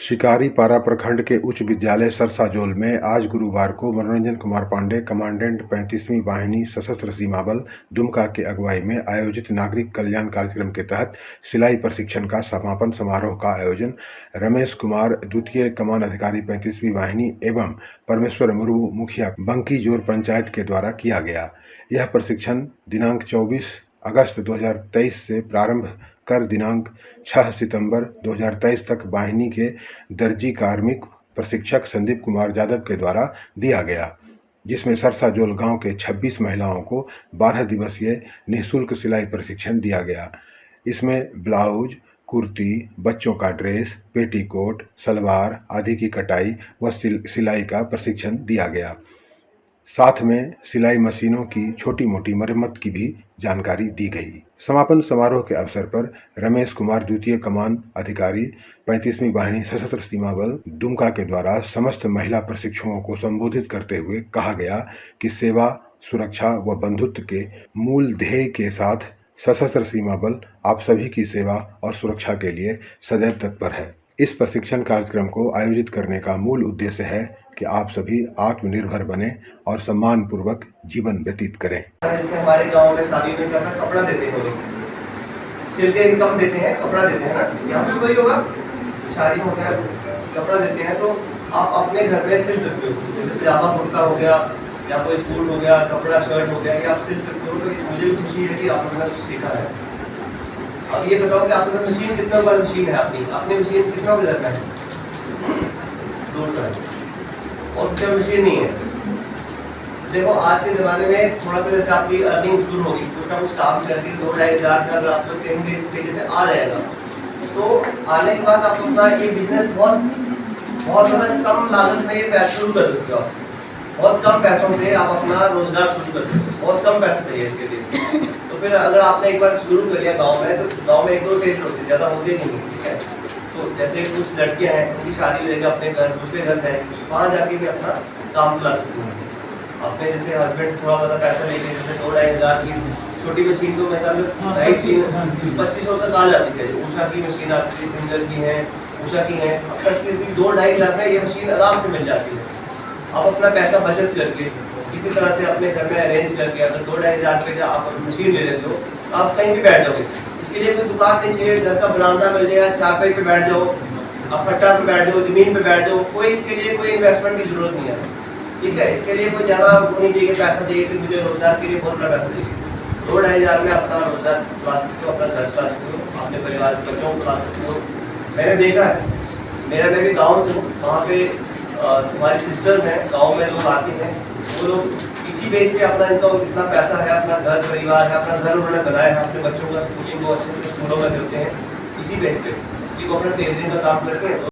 शिकारीपारा प्रखंड के उच्च विद्यालय सरसाजोल में आज गुरुवार को मनोरंजन कुमार पांडे, कमांडेंट 35वीं वाहिनी सशस्त्र सीमा बल दुमका की अगुवाई में आयोजित नागरिक कल्याण कार्यक्रम के तहत सिलाई प्रशिक्षण का समापन समारोह का आयोजन रमेश कुमार, द्वितीय कमान अधिकारी 35वीं वाहिनी एवं परमेश्वर मुर्मू, मुखिया बंकीजोर पंचायत के द्वारा किया गया। यह प्रशिक्षण दिनांक 24 अगस्त 2023 से प्रारंभ कर दिनांक 6 सितंबर 2023 तक वाहिनी के दर्जी कार्मिक प्रशिक्षक संदीप कुमार यादव के द्वारा दिया गया, जिसमें सरसाजोल गांव के 26 महिलाओं को 12 दिवसीय निःशुल्क सिलाई प्रशिक्षण दिया गया। इसमें ब्लाउज, कुर्ती, बच्चों का ड्रेस, पेटीकोट, सलवार आदि की कटाई व सिलाई का प्रशिक्षण दिया गया। साथ में सिलाई मशीनों की छोटी मोटी मरम्मत की भी जानकारी दी गई। समापन समारोह के अवसर पर रमेश कुमार, द्वितीय कमान अधिकारी 35वीं वाहिनी सशस्त्र सीमा बल दुमका के द्वारा समस्त महिला प्रशिक्षुओं को संबोधित करते हुए कहा गया कि सेवा, सुरक्षा व बंधुत्व के मूल ध्येय के साथ सशस्त्र सीमा बल आप सभी की सेवा और सुरक्षा के लिए सदैव तत्पर है। इस प्रशिक्षण कार्यक्रम को आयोजित करने का मूल उद्देश्य है कि आप सभी आत्मनिर्भर बने और सम्मान पूर्वक जीवन व्यतीत करें। जैसे हमारे गांव में शादी में क्या कपड़ा देते हैं, सिल के इनकम देते हैं, कपड़ा देते हैं ना, यहाँ पे वही होगा। शादी में होता है कपड़ा देते हैं, तो आप अपने घर पे सिल सकते हो। जैसे पजामा कुर्ता हो गया या कोई सूट हो गया, कपड़ा शर्ट हो गया, ये आप सिल सकते हो। तो मुझे भी खुशी है कि आपने कुछ सीखा है। अब ये बताओ कि आपके मशीन कितना बड़ी मशीन है, अपनी मशीन कितना के घर में है? 2 है और कोई मशीन नहीं है। देखो आज के ज़माने में थोड़ा सा जैसे आपकी अर्निंग शुरू होगी, कुछ ना कुछ काम करके 2-2.5 हज़ार का अगर आपको कहीं तरीके से आ जाएगा, तो आने के बाद आप अपना ये बिजनेस बहुत ज़्यादा कम लागत में ये पैसा शुरू कर सकते हो। बहुत कम पैसों से आप अपना रोजगार शुरू कर सकते हो। बहुत कम पैसा चाहिए इसके लिए। तो फिर अगर आपने एक बार शुरू कर लिया गाँव में, तो गाँव में 1-2 टेलर होते, ज़्यादा होते नहीं, ठीक है। तो जैसे कुछ लड़कियां हैं, उनकी शादी हो जाएगी, अपने घर दूसरे घर जाएंगी, वहाँ जाके भी अपना काम चला सकती हैं। अपने जैसे हस्बैंड थोड़ा बहुत पैसा लेके, जैसे 2-2.5 हज़ार की छोटी मशीन तो मेरे ख्याल से 2,500 तक आ जाती है। उषा की मशीन आती है, सिंगर की है, उषा की है। अब 2-2.5 हज़ार में ये मशीन आराम से मिल जाती है। आप अपना पैसा बचत करके किसी तरह से अपने घर में अरेंज करके अगर 2-2.5 हज़ार रुपये का आप मशीन ले लेते हो, आप कहीं भी बैठ जाओगे। इसके लिए कोई दुकान नहीं चाहिए, घर का बरामदा मिल जाएगा, चारपाई पे बैठ जाओ, आप पट्टा पे बैठ जाओ, जमीन पे बैठ जाओ। कोई इसके लिए कोई इन्वेस्टमेंट की जरूरत नहीं है, ठीक है। इसके लिए कोई ज़्यादा नहीं चाहिए, पैसा चाहिए कि मुझे रोजगार के लिए बहुत बड़ा पैसा चाहिए। 2-2.5 हज़ार में अपना रोजगार चला सकते हो, अपना घर चला सकते हो, अपने परिवार के बच्चों को चला सकते हो। मैंने देखा है, मैं भी गाँव से हूँ, वहाँ पे हमारी सिस्टर्स हैं, गाँव में लोग आते हैं, वो लोग इसी बेस पे अपना इनका इतना पैसा है, अपना घर परिवार है, अपना घर उन्होंने बनाया है, अपने बच्चों का स्कूलिंग को अच्छे से स्कूलों में देते हैं। इसी बेस पे कि वो अपना टेलरिंग का काम करके